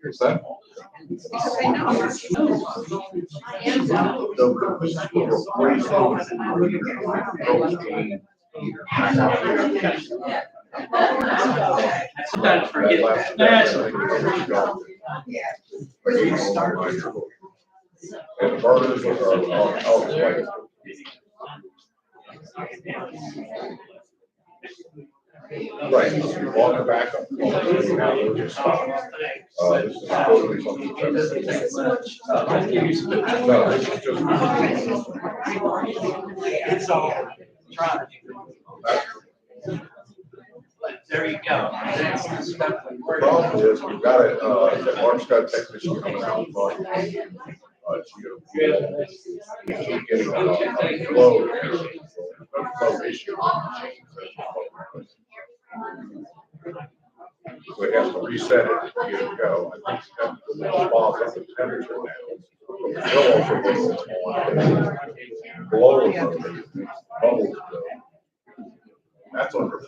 Is that? Sometimes forget. That's And the burners are right, you're walking back up. Now we'll just stop. This is totally something that's. No, this is just. It's all trying. There you go. That's the stuff we The work problem on. is, we've got it, Mark's got a technician coming out, but, getting flow. No issue. So we have to reset it, get it go. I think that the response of the temperature now. But we'll also blow bubbles. That's under.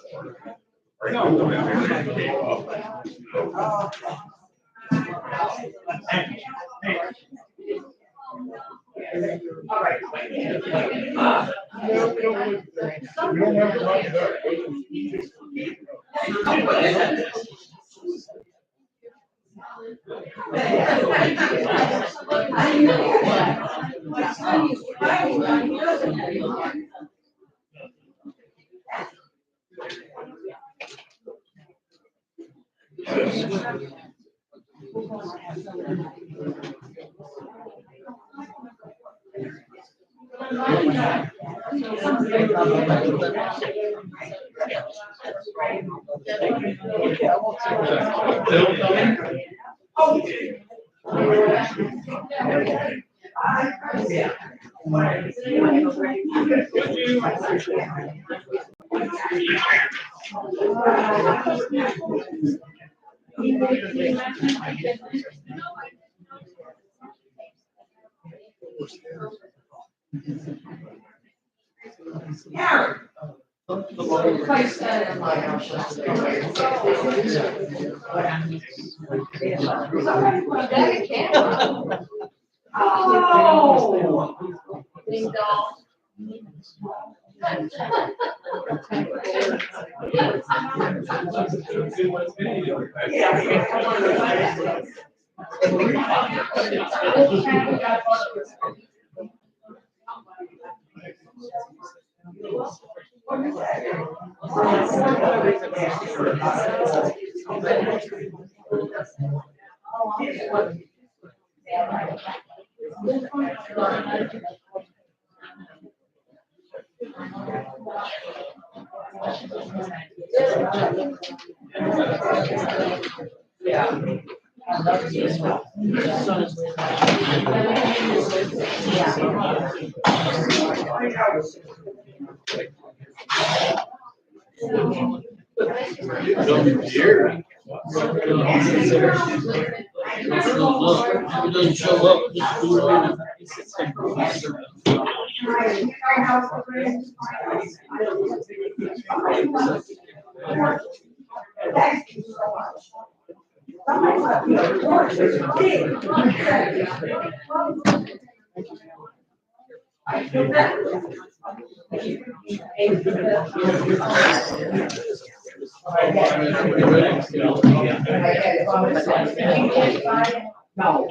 Oh, ding dong. No.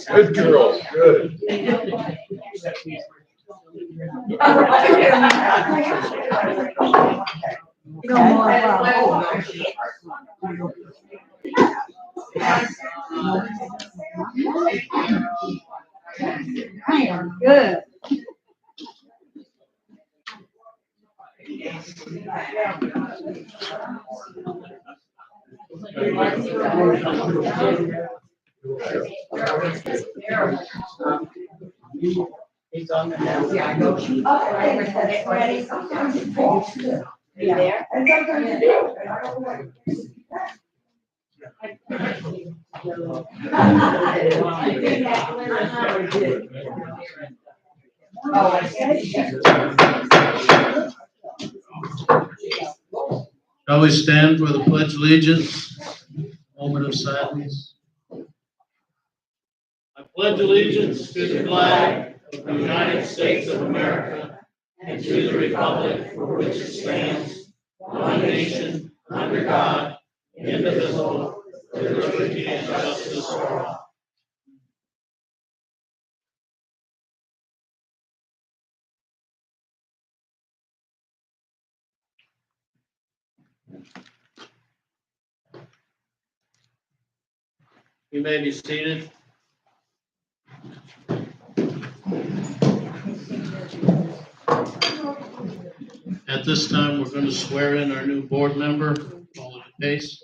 Good girl, good. Good. He's on the. Yeah, I know. Ready? Sometimes it falls. You there? And sometimes you do. And I don't know what. Oh, I said. Shall we stand for the pledge of allegiance? Moment of silence. I pledge allegiance to the flag of the United States of America and to the republic for which it stands, one nation, under God, indivisible, with liberty and justice for all. You may be seated. At this time, we're going to swear in our new board member, Paula DePace.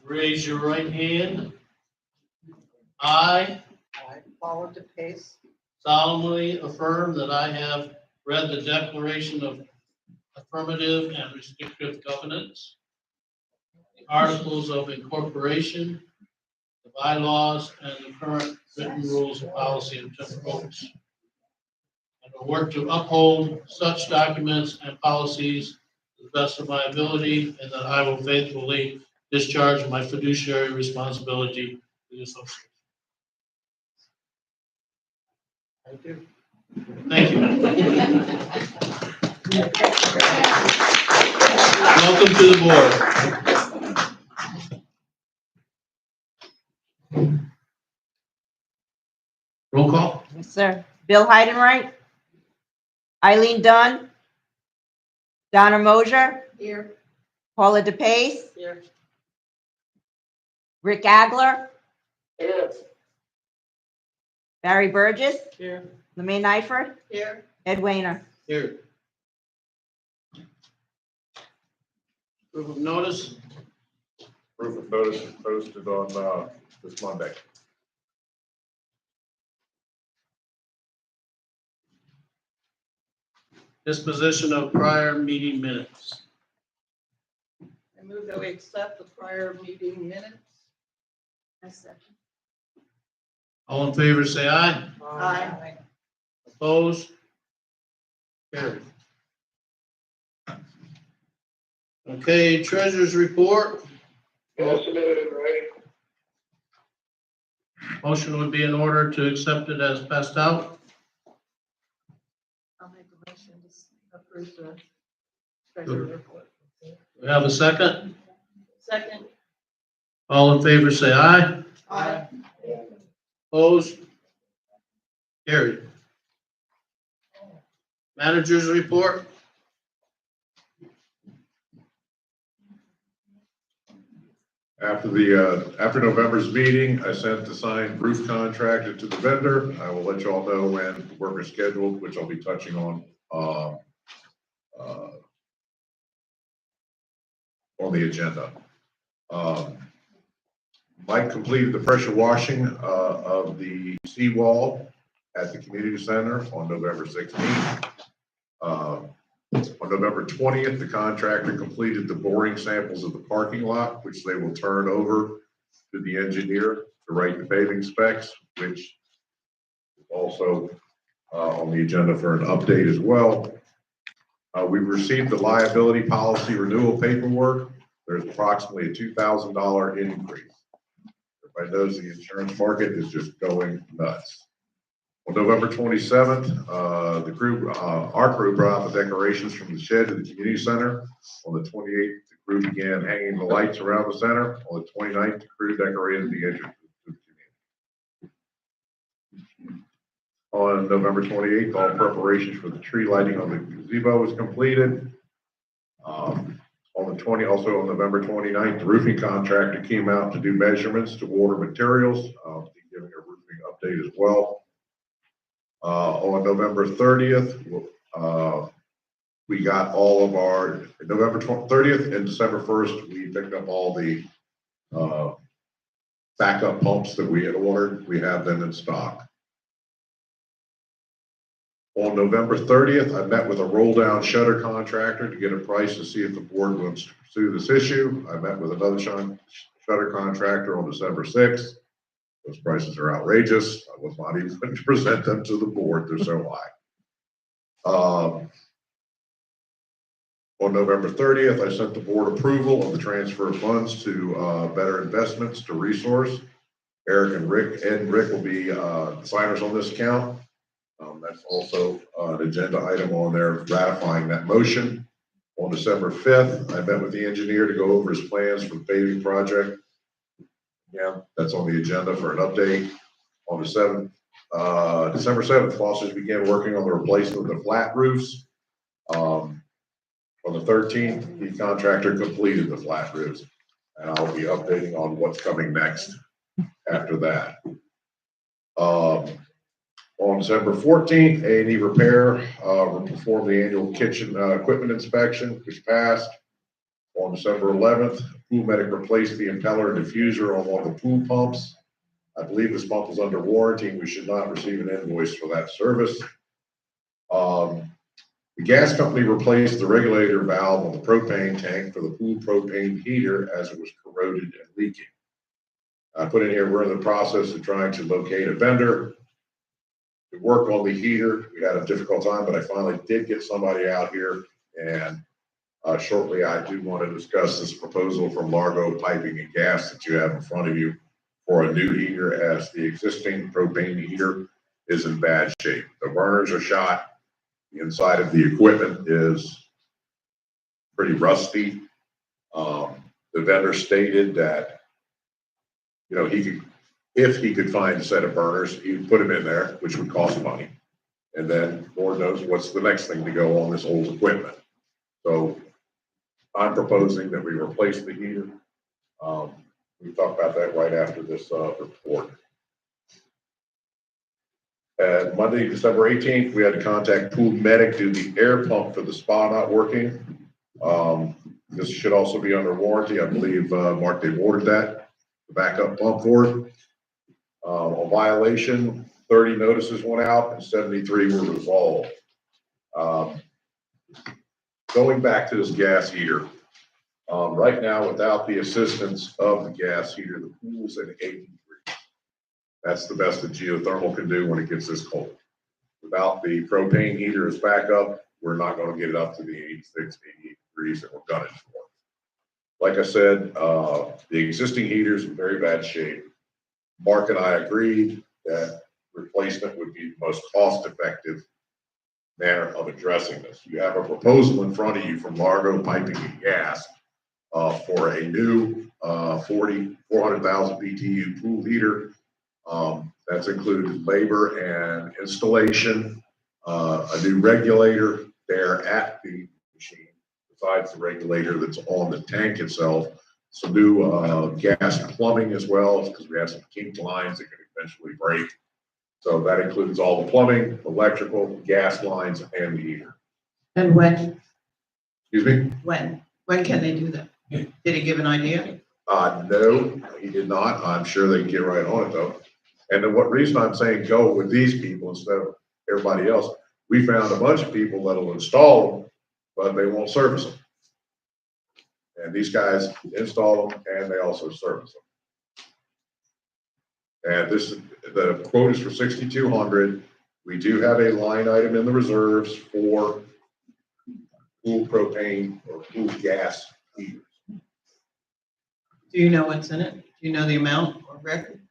Raise your right hand. I I, Paula DePace, solemnly affirm that I have read the Declaration of Affirmative and Restrictive Covenants, the Articles of Incorporation, the bylaws, and the current written rules of policy of Timber Oaks, and will work to uphold such documents and policies to the best of my ability, and that I will faithfully discharge my fiduciary responsibility to the association. I do. Thank you. Welcome to the board. Roll call. Yes, sir. Bill Heidenreich. Eileen Dunn. Donna Mosier. Here. Paula DePace. Here. Rick Agler. Yes. Barry Burgess. Here. Lemay Nyford. Here. Ed Weiner. Here. Proof of notice. Proof of notice is posted on, this Monday. Disposition of prior meeting minutes. I move that we accept the prior meeting minutes. I second. All in favor, say aye. Aye. Opposed? Carried. Okay, treasurer's report. All submitted in writing. Motion would be in order to accept it as passed out. I'll make a motion to approve the treasurer report. We have a second. Second. All in favor, say aye. Aye. Opposed? Carried. Manager's report. After November's meeting, I sent the signed roof contract to the vendor. I will let you all know when work is scheduled, which I'll be touching on the agenda. Mike completed the pressure washing of the seawall at the community center on November 16th. On November 20th, the contractor completed the boring samples of the parking lot, which they will turn over to the engineer to write the paving specs, which is also on the agenda for an update as well. We received the liability policy renewal paperwork. There's approximately a $2,000 increase. Everybody knows the insurance market is just going nuts. On November 27th, our crew brought out the decorations from the shed to the community center. On the 28th, the crew began hanging the lights around the center. On the 29th, the crew decorated the entrance to the community. On November 28th, all preparations for the tree lighting on the gazebo was completed. Also on November 29th, the roofing contractor came out to do measurements to order materials. I'll be giving a roofing update as well. On November 30th, we got all of our, November 30th and December 1st, we picked up all the backup pumps that we had ordered. We have them in stock. On November 30th, I met with a roll-down shutter contractor to get a price to see if the board wants to pursue this issue. I met with another shutter contractor on December 6th. Those prices are outrageous. I was not even going to present them to the board. They're so high. On November 30th, I sent the board approval of the transfer of funds to Better Investments to Resource. Ed and Rick will be signers on this account. That's also an agenda item on there ratifying that motion. On December 5th, I met with the engineer to go over his plans for the paving project. Yeah, that's on the agenda for an update. On the December 7th, Foster's began working on the replacement of the flat roofs. On the 13th, the contractor completed the flat roofs, and I'll be updating on what's coming next after that. On December 14th, A&E Repair will perform the annual kitchen equipment inspection, which passed. On December 11th, Pool Medic replaced the impeller and diffuser on one of the pool pumps. I believe this pump is under warranty, and we should not receive an invoice for that service. The gas company replaced the regulator valve on the propane tank for the pool propane heater as it was corroded and leaking. I put in here, we're in the process of trying to locate a vendor to work on the heater. We had a difficult time, but I finally did get somebody out here, and shortly I do want to discuss this proposal from Largo Piping and Gas that you have in front of you for a new heater, as the existing propane heater is in bad shape. The burners are shot. The inside of the equipment is pretty rusty. The vendor stated that, you know, if he could find a set of burners, he would put them in there, which would cost money. And then Lord knows what's the next thing to go on this old equipment. So I'm proposing that we replace the heater. We talk about that right after this report. And Monday, December 18th, we had to contact Pool Medic due to the air pump for the spa not working. This should also be under warranty. I believe, Mark, they've ordered that, the backup pump for it. On violation, 30 notices went out and 73 were resolved. Going back to this gas heater, right now, without the assistance of the gas heater, the pool's at 80 degrees. That's the best that geothermal can do when it gets this cold. Without the propane heater as backup, we're not going to get it up to the 86, 88 degrees that we're gunning for. Like I said, the existing heater is in very bad shape. Mark and I agreed that replacement would be the most cost-effective manner of addressing this. You have a proposal in front of you from Largo Piping and Gas for a new 400,000 BTU pool heater. That's included labor and installation, a new regulator there at the machine, besides the regulator that's on the tank itself, some new gas plumbing as well, because we have some kinked lines that can eventually break. So that includes all the plumbing, electrical, gas lines, and the heater. And when? Excuse me? When can they do that? Did he give an idea? No, he did not. I'm sure they can get right on it though. And then what reason I'm saying go with these people instead of everybody else, we found a bunch of people that'll install them, but they won't service them. And these guys install them and they also service them. And the quote is for 6,200. We do have a line item in the reserves for pool propane or pool gas heaters. Do you know what's in it? Do you know the amount or record?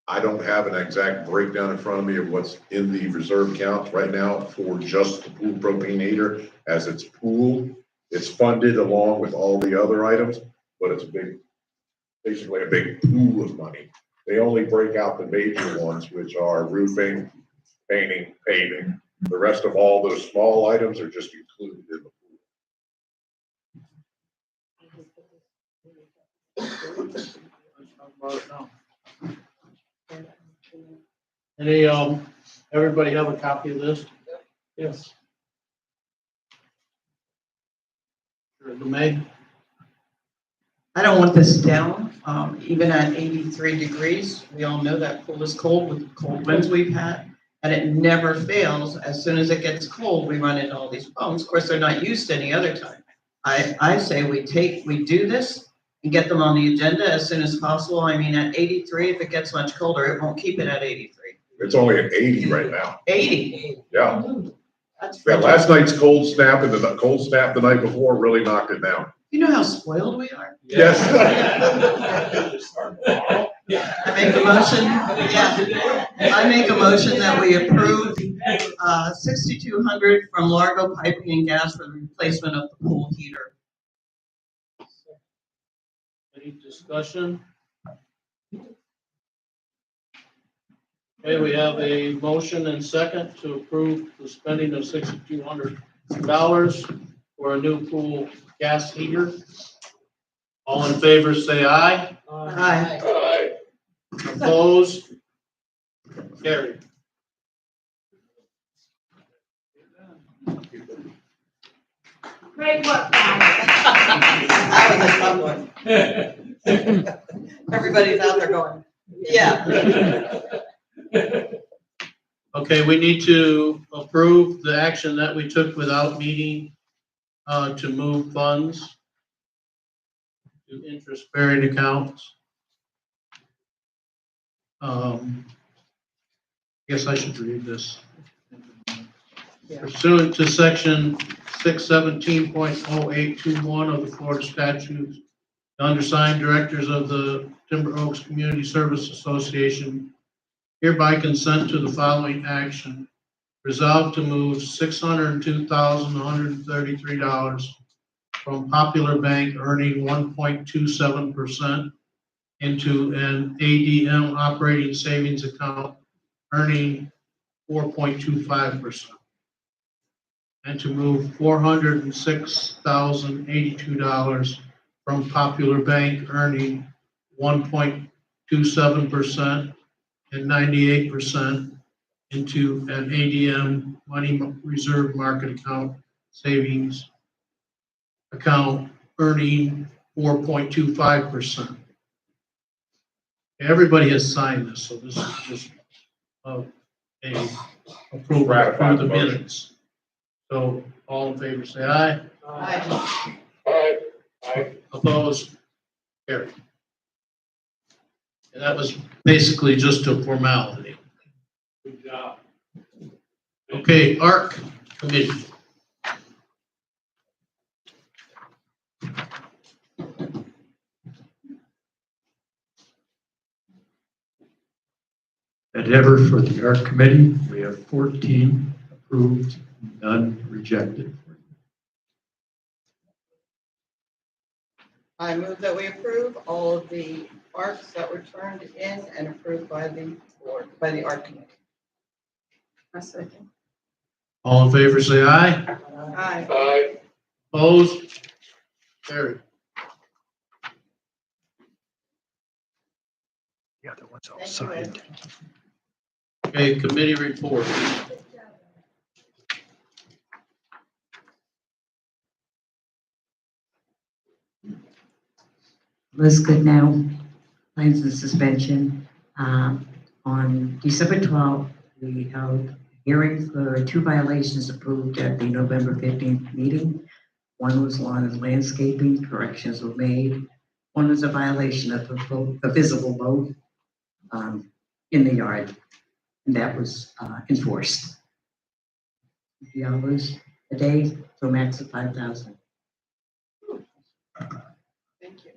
I don't have an exact breakdown in front of me of what's in the reserve account right now for just the pool propane heater, as it's pool. It's funded along with all the other items, but it's basically a big pool of money. They only break out the major ones, which are roofing, painting, paving. The rest of all those small items are just included in the pool. Any, everybody have a copy of this? Yes. Meg? I don't want this down, even at 83 degrees. We all know that pool is cold with the cold winds we've had. And it never fails. As soon as it gets cold, we run into all these problems. Of course, they're not used any other time. I say we do this and get them on the agenda as soon as possible. I mean, at 83, if it gets much colder, it won't keep it at 83. It's only at 80 right now. 80. Yeah. That's Yeah, last night's cold snap and the cold snap the night before really knocked it down. You know how spoiled we are? Yes. I make a motion, I make a motion that we approve, 6,200 from Largo Piping and Gas for the replacement of the pool heater. Any discussion? Okay, we have a motion and second to approve the spending of $6,200 for a new pool gas heater. All in favor, say aye. Aye. Aye. Opposed? Carried. Great work, guys. That was a tough one. Everybody's out there going, yeah. Okay, we need to approve the action that we took without meeting to move funds to interest-bearing accounts. Guess I should read this. Yeah. Pursuant to section 617.0821 of the Florida statutes, the undersigned directors of the Timber Oaks Community Service Association hereby consent to the following action. Resolve to move $602,133 from Popular Bank earning 1.27% into an ADM operating savings account earning 4.25%. And to move $406,082 from Popular Bank earning 1.27% and 98% into an ADM money reserve market account savings account earning 4.25%. Everybody has signed this, so this is just a approval Ratify for the the motion. minutes. So all in favor, say aye. Aye. Aye. Aye. Opposed? Carried. And that was basically just a formality. Good job. Okay, ARC Committee. Endeavor for the ARC Committee, we have 14 approved, none rejected. I move that we approve all of the ARCs that were turned in and approved by the board, by the ARC committee. A second. All in favor, say aye. Aye. Aye. Opposed? Carried. The other one's all Thank you, signed. Ed. Okay, committee report. Liz Goodnow, claims and suspension. On December 12th, we held hearings for 2 violations approved at the November 15th meeting. One was lawn and landscaping, corrections were made. One was a violation of a visible boat in the yard, and that was enforced. $50 a day, to a max of 5,000. Thank you.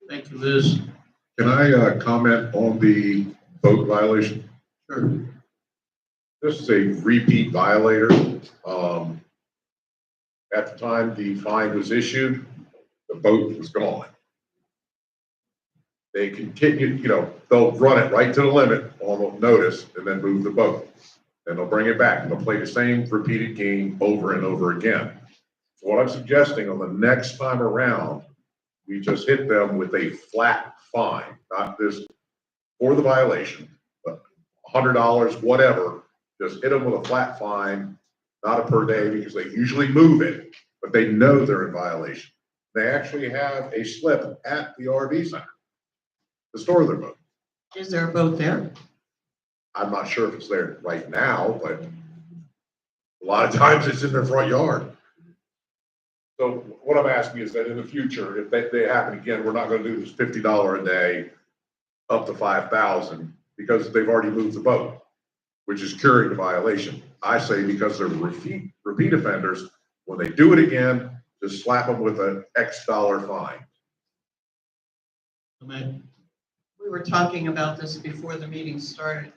Thank you, Liz. Can I comment on the boat violation? Sure. This is a repeat violator. At the time the fine was issued, the boat was gone. They continue, they'll run it right to the limit on notice and then move the boat. Then they'll bring it back and they'll play the same repeated game over and over again. So what I'm suggesting on the next time around, we just hit them with a flat fine, not this for the violation, but $100, whatever. Just hit them with a flat fine, not a per day, because they usually move it, but they know they're in violation. They actually have a slip at the RV center to store their boat. Is there a boat there? I'm not sure if it's there right now, but a lot of times it's in their front yard. So what I'm asking is that in the future, if they happen again, we're not gonna do this $50 a day up to 5,000 because they've already moved the boat, which is curing the violation. I say because they're repeat offenders, when they do it again, just slap them with an X dollar fine. I mean, We were talking about this before the meeting started.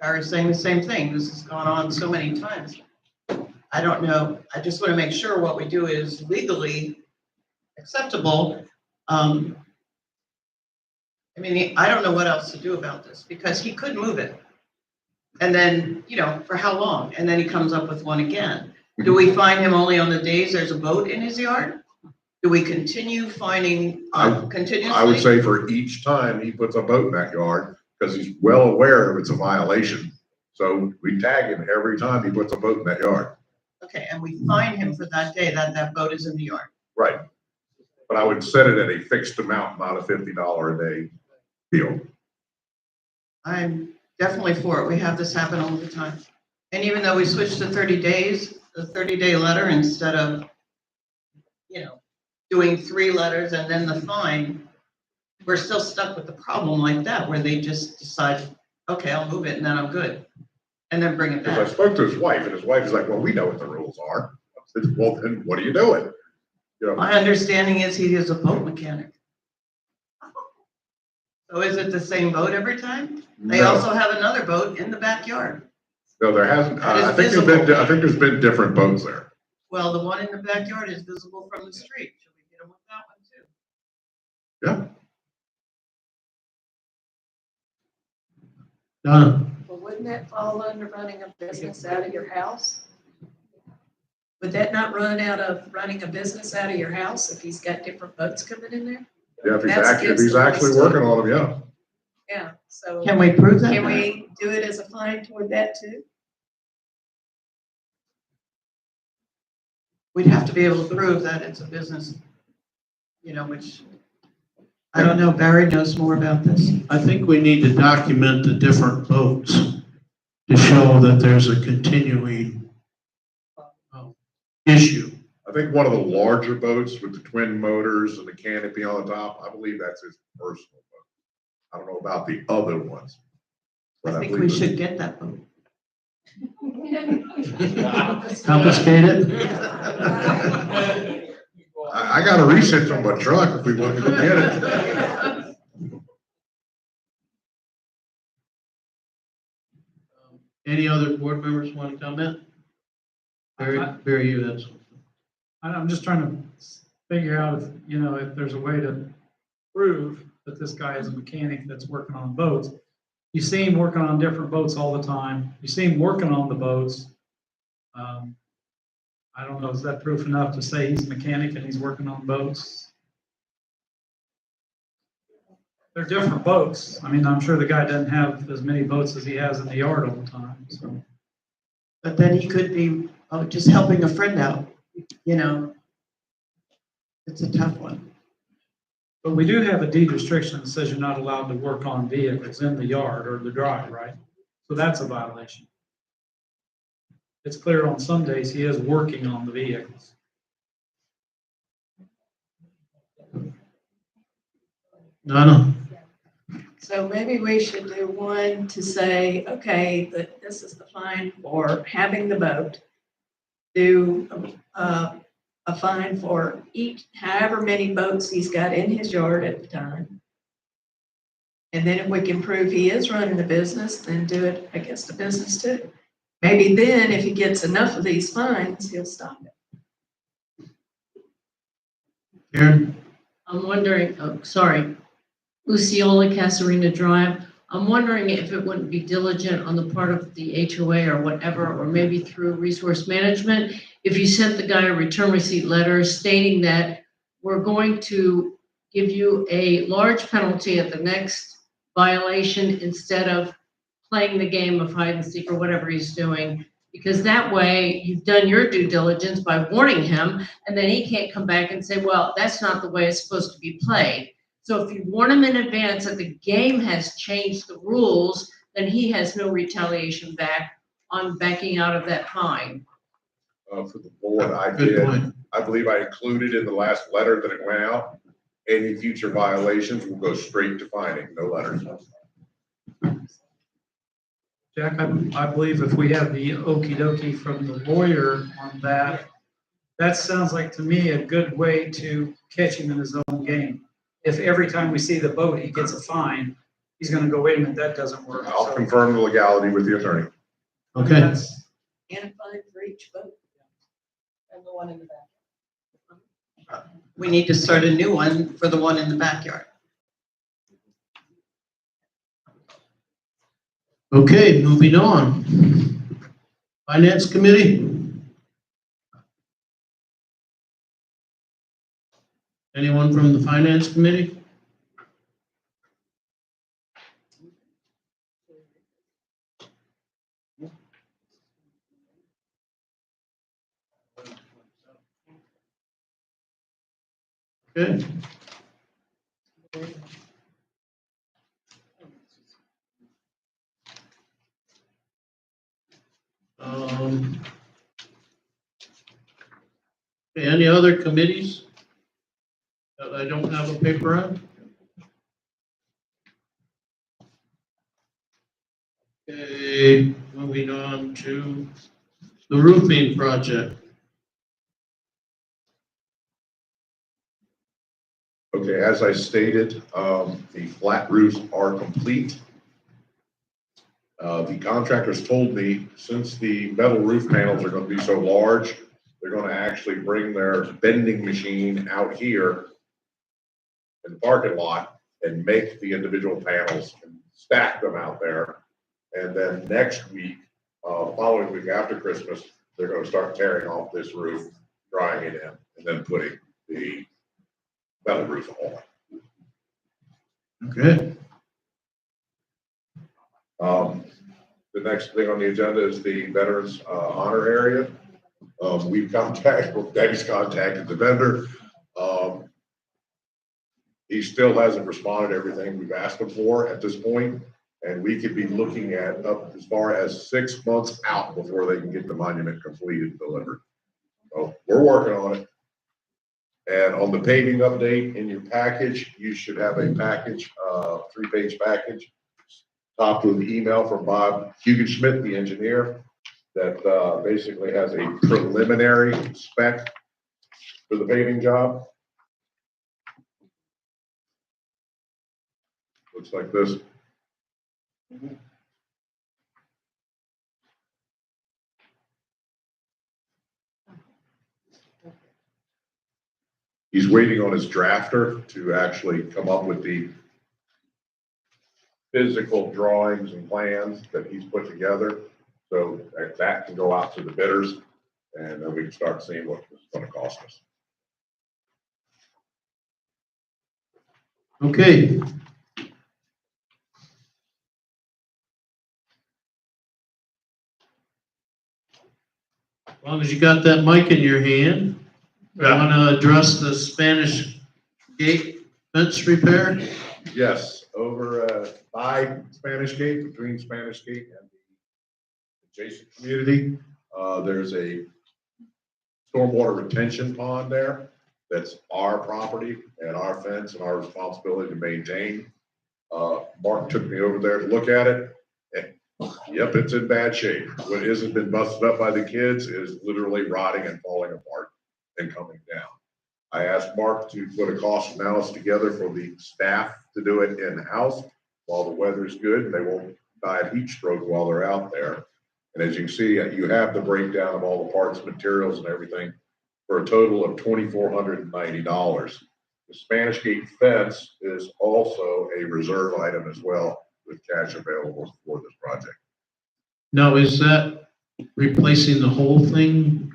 I was saying the same thing. This has gone on so many times. I don't know. I just want to make sure what we do is legally acceptable. I mean, I don't know what else to do about this because he could move it. And then, for how long? And then he comes up with one again. Do we find him only on the days there's a boat in his yard? Do we continue finding continuously? I would say for each time he puts a boat in that yard, because he's well aware of it's a violation. So we tag him every time he puts a boat in that yard. Okay, and we fine him for that day that boat is in the yard. Right. But I would set it at a fixed amount, not a $50 a day deal. I'm definitely for it. We have this happen all the time. And even though we switched to 30 days, the 30-day letter instead of, doing 3 letters and then the fine, we're still stuck with the problem like that, where they just decide, okay, I'll move it and then I'm good. And then bring it Because I back. spoke to his wife, and his wife is like, well, we know what the rules are. I said, well, then what are you doing? My understanding is he is a boat mechanic. So is it the same boat every time? They No. also have another boat in the backyard. No, there hasn't. That is I think visible. there's been different boats there. Well, the one in the backyard is visible from the street. Should we get him with that one too? Yeah. Donna, Well, wouldn't that fall under running a business out of your house? Would that not run out of running a business out of your house if he's got different boats coming in there? Yeah, if That's if against he's the actually rules, too. working on them, yeah. Yeah, so Can we prove that? can we do it as a fine toward that too? We'd have to be able to prove that it's a business, which, I don't know, Barry knows more about this. I think we need to document the different boats to show that there's a continuing issue. I think one of the larger boats with the twin motors and the canopy on the top, I believe that's his personal boat. I don't know about the other ones. I but think believe we it- should get that boat. Confiscate it? I got a receipt from my truck if we want to go get it. Any other board members want to comment? Barry, you had something. I'm just trying to figure out if, if there's a way to prove that this guy is a mechanic that's working on boats. You see him working on different boats all the time. You see him working on the boats. I don't know, is that proof enough to say he's a mechanic and he's working on boats? They're different boats. I mean, I'm sure the guy doesn't have as many boats as he has in the yard all the time, so. But then he could be just helping a friend out, It's a tough one. But we do have a deed restriction that says you're not allowed to work on vehicles in the yard or the drive, right? So that's a violation. It's clear on some days he is working on the vehicles. Donna? So maybe we should do one to say, okay, that this is the fine for having the boat. Do a fine for however many boats he's got in his yard at the time. And then if we can prove he is running the business, then do it against the business too. Maybe then if he gets enough of these fines, he'll stop it. Karen? I'm wondering, Luciola Casarina Drive. I'm wondering if it wouldn't be diligent on the part of the HOA or whatever, or maybe through resource management, if you sent the guy a return receipt letter stating that we're going to give you a large penalty at the next violation instead of playing the game of hide and seek or whatever he's doing. Because that way you've done your due diligence by warning him, and then he can't come back and say, well, that's not the way it's supposed to be played. So if you warn him in advance that the game has changed the rules, then he has no retaliation back on backing out of that fine. For the board, I Good did, point. I believe I included in the last letter that it went out, any future violations will go straight to fining, no letters. Jack, I believe if we have the okey dokey from the lawyer on that, that sounds like to me a good way to catch him in his own game. If every time we see the boat, he gets a fine, he's gonna go, wait a minute, that doesn't work. I'll So confirm the legality with the attorney. Okay, that's- And a fine for each boat. And the one in the back. We need to start a new one for the one in the backyard. okay, moving on. Finance Committee? Anyone from the Finance Committee? Okay. Okay, any other committees that I don't have a paper on? Okay, moving on to the roofing project. Okay, as I stated, the flat roofs are complete. The contractors told me since the metal roof panels are gonna be so large, they're gonna actually bring their bending machine out here in the parking lot and make the individual panels and stack them out there. And then next week, following week after Christmas, they're gonna start tearing off this roof, drying it in, and then putting the metal roof on. Okay, The next thing on the agenda is the Veterans Honor Area. We've contacted, well, Debbie's contacted the vendor. He still hasn't responded to everything we've asked him for at this point, and we could be looking at up as far as 6 months out before they can get the monument completed and delivered. So we're working on it. And on the paving update in your package, you should have a package, 3-page package, topped with an email from Bob Hugenschmidt, the engineer, that basically has a preliminary spec for the paving job. Looks like this. He's waiting on his drafter to actually come up with the physical drawings and plans that he's put together. So that can go out to the bidders, and then we can start seeing what it's gonna cost us. okay. As long as you got that mic in your hand, I want to address the Spanish Gate fence repair. Yes, over by Spanish Gate, between Spanish Gate and the adjacent community, there's a stormwater retention pond there. That's our property and our fence and our responsibility to maintain. Mark took me over there to look at it. And, yep, it's in bad shape. What hasn't been busted up by the kids is literally rotting and falling apart and coming down. I asked Mark to put a cost analysis together for the staff to do it in-house while the weather's good and they won't die of heat stroke while they're out there. And as you can see, you have the breakdown of all the parts, materials and everything for a total of $2,490. The Spanish Gate fence is also a reserve item as well with cash available for this project. Now, is that replacing the whole thing?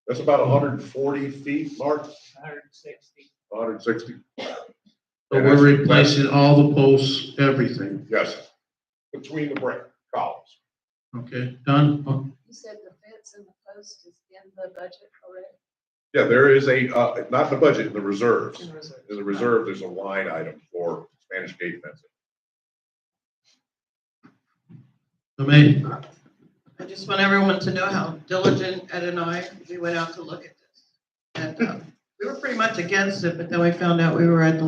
That's about 140 feet, Mark, 160. 160. So we're replacing all the posts, everything? Yes, between the brick columns. Okay, done? Oh, You said the fence and the post is in the budget already? Yeah, there is a, not the budget, in the reserves. In the reserve, there's a line item for Spanish Gate fencing. I mean, I just want everyone to know how diligent Ed and I, we went out to look at this. And we were pretty much against it, but then we found out we were at the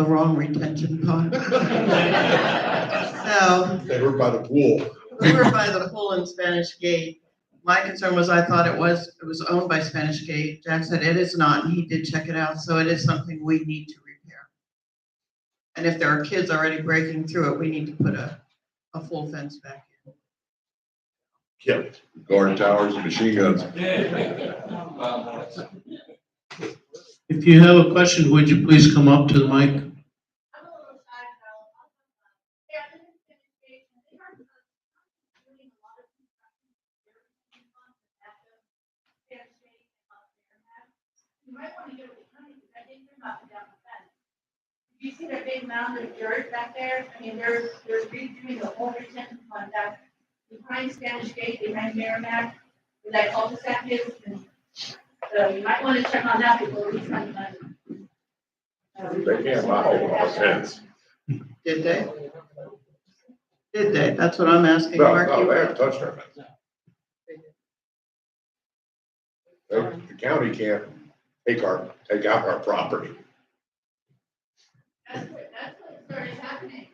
wrong retention pond. So They were by the pool. we were by the pool in Spanish Gate. My concern was I thought it was owned by Spanish Gate. Jack said it is not, and he did check it out, so it is something we need to repair. And if there are kids already breaking through it, we need to put a full fence back in. Yeah, guard towers and machine guns. if you have a question, would you please come up to the mic? You might want to get with the county, because I think they're knocking down the fence. You see that big mound of dirt back there? I mean, they're redoing the whole retention pond back behind Spanish Gate, behind Merrimack, where that cul-de-sac is. And so you might want to check on that before we spend money. They can't buy a fence. Did they? Did they? That's what I'm asking. No, Mark. no, You they were- haven't touched our fence. The county can't take out our property. That's what started happening,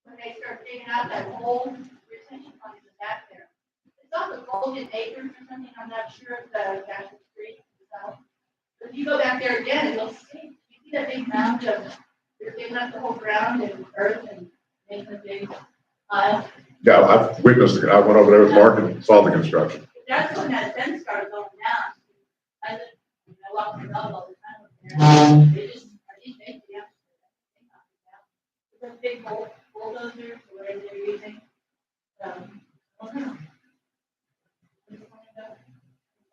when they start digging out that whole retention pond in the back there. It's on the Golden Acres or something, I'm not sure if the Gaston Street is out. But if you go back there again, you'll see, you see that big mound of, they're digging up the whole ground and earth and making a big pile. Yeah, I've witnessed it. I went over there with Mark and saw the construction. That's when that fence started going down. I walk my dog all the time up there. They just, I think they, yeah. It's a big bulldozer, or whatever they're using. I don't know.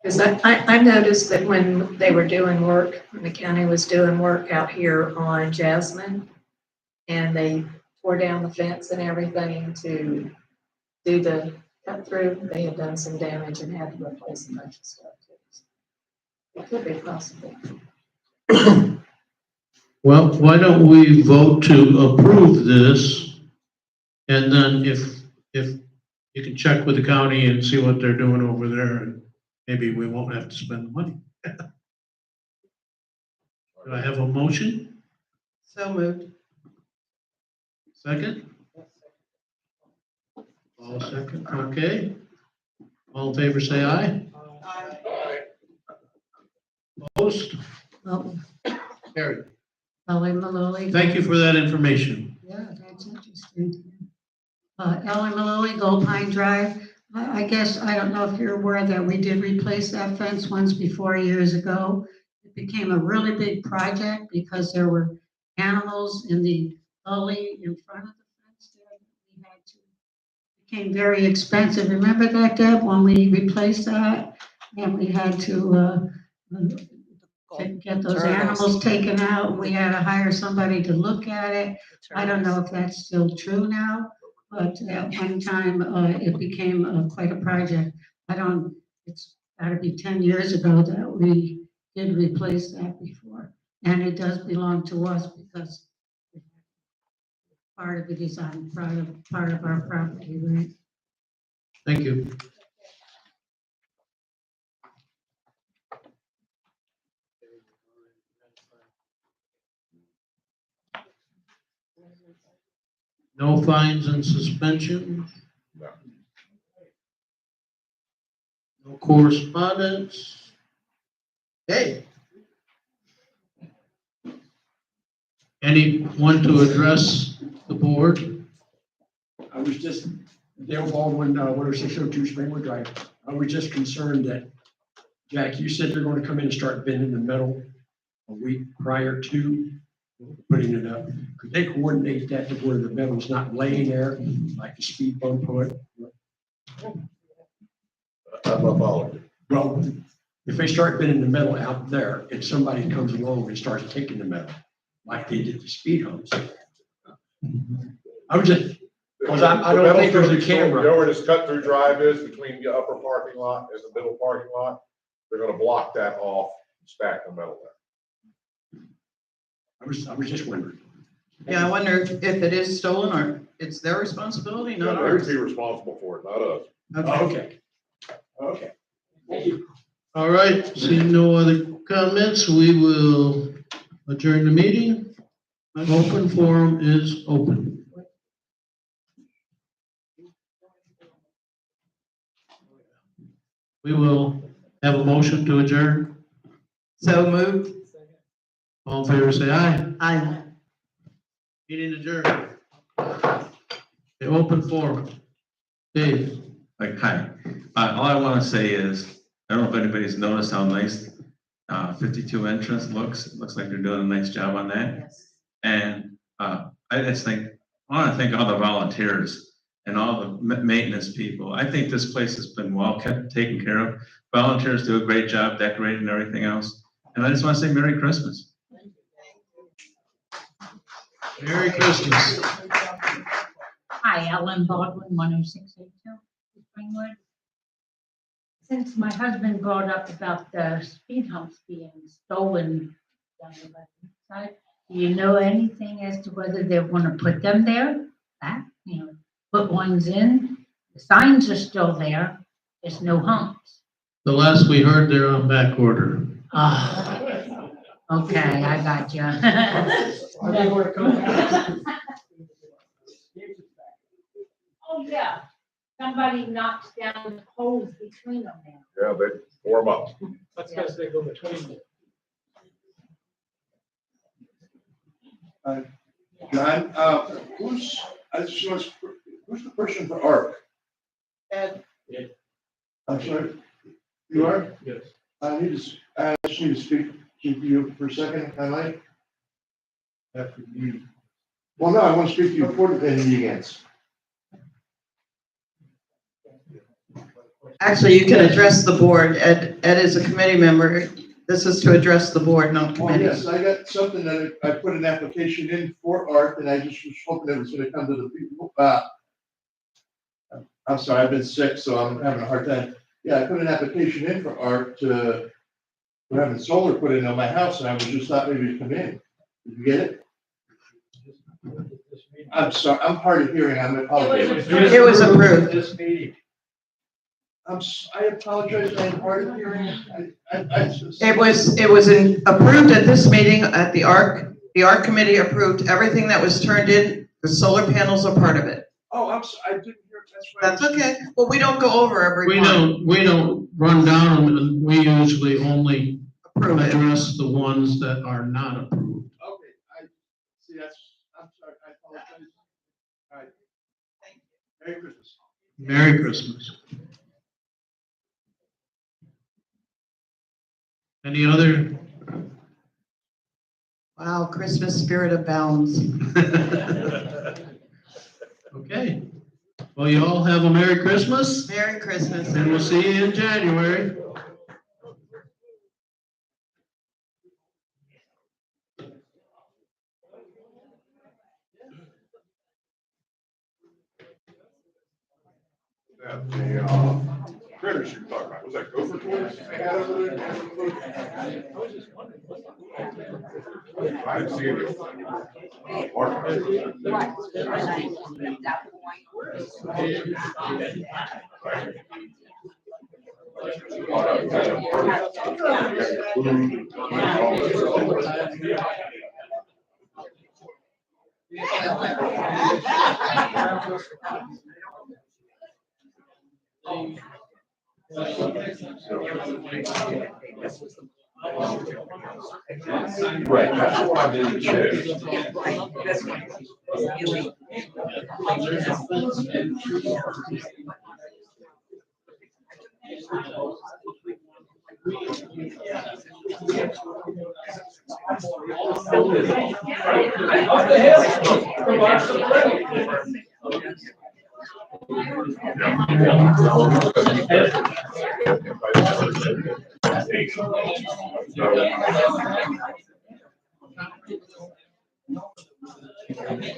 Because I noticed that when they were doing work, when the county was doing work out here on Jasmine, and they tore down the fence and everything to do the cut through, they had done some damage and had to replace a bunch of stuff. It could be possible. Well, why don't we vote to approve this? And then if you can check with the county and see what they're doing over there, and maybe we won't have to spend the money. Do I have a motion? So moved. Second? All second, okay. All in favor, say aye. Opposed? Well, Carried. Ellie Maloli. Thank you for that information. Yeah, that's interesting. Ellie Maloli, Gold Pine Drive. I guess, I don't know if you're aware that we did replace that fence once before years ago. It became a really big project because there were animals in the gully in front of the fence there. We had to, it became very expensive. Remember that, Deb, when we replaced that? And we had to, get those animals taken out. We had to hire somebody to look at it. I don't know if that's still true now, but at one time, it became quite a project. It's gotta be 10 years ago that we did replace that before. And it does belong to us because part of it is on part of our property, right? Thank you. No fines and suspension? No. No correspondence? Okay. Anyone to address the board? I was just, Dale Baldwin, 10602 Springwood Drive. I was just concerned that, Jack, you said they're going to come in and start bending the metal a week prior to putting it up. Could they coordinate that to where the metal's not laying there like the speed bump put? I'm not following. Well, if they start bending the metal out there and somebody comes along and starts taking the metal, like they did the speed humps. I was just, because I don't think there's a camera. You know where this cut through drive is between the upper parking lot and the middle parking lot? They're gonna block that off, and stack the metal there. I was just wondering. Yeah, I wonder if it is stolen or it's their responsibility, Yeah, not they'd ours. be responsible for it, not us. Okay. Okay. Thank you. All right, seeing no other comments, we will adjourn the meeting. Open forum is open. We will have a motion to adjourn. So moved. All in favor, say aye. Aye. Meeting adjourned. The open forum. Dave. Like, hi, all I want to say is, I don't know if anybody's noticed how nice 52 entrance looks. It looks like they're doing a nice job on that. And I just think, I want to thank all the volunteers and all the maintenance people. I think this place has been well kept, taken care of. Volunteers do a great job decorating and everything else. And I just want to say Merry Christmas. Merry Christmas. Hi, Ellen Baldwin, 10682 Springwood. Since my husband brought up about the speed humps being stolen down the left side, do you know anything as to whether they want to put them there? Back, put ones in? The signs are still there, there's no humps. The last we heard, they're on back order. Ah, okay, I got you. I think we're coming. Oh, yeah, somebody knocks down the poles between them now. Yeah, they form up. That's because they go between. John, who's the person for ARC? Ed. I'm sorry, you are? Yes. I just need to speak to you for a second, if I might. After the meeting. Well, no, I want to speak to you before the meeting ends. Actually, you can address the board. Ed is a committee member. This is to address the board, not Oh, committee. yes, I got something that I put an application in for ARC, and I just was hoping it was gonna come to the people. I'm sorry, I've been sick, so I'm having a hard time. Yeah, I put an application in for ARC to, we're having solar put in on my house, and I was just thought maybe to come in. Did you get it? I'm sorry, I'm hard of hearing, I'm apologize. It was approved. This meeting. I apologize, I'm hard of hearing. It was approved at this meeting at the ARC. The ARC committee approved everything that was turned in. The solar panels are part of it. Oh, I'm sorry, I didn't hear, that's right. That's okay. Well, we don't go over every one. We don't run down them, and we usually only Approve it. address the ones that are not approved. Okay, I'm sorry, I apologize. All right. Thank you. Merry Christmas. Merry Christmas. Any other? Wow, Christmas spirit abounds. Okay. Well, you all have a Merry Christmas, Merry Christmas. and we'll see you in January. That the critters you were talking about, was that gopher toys? They had over there? I didn't see any. Right, that's what I did too.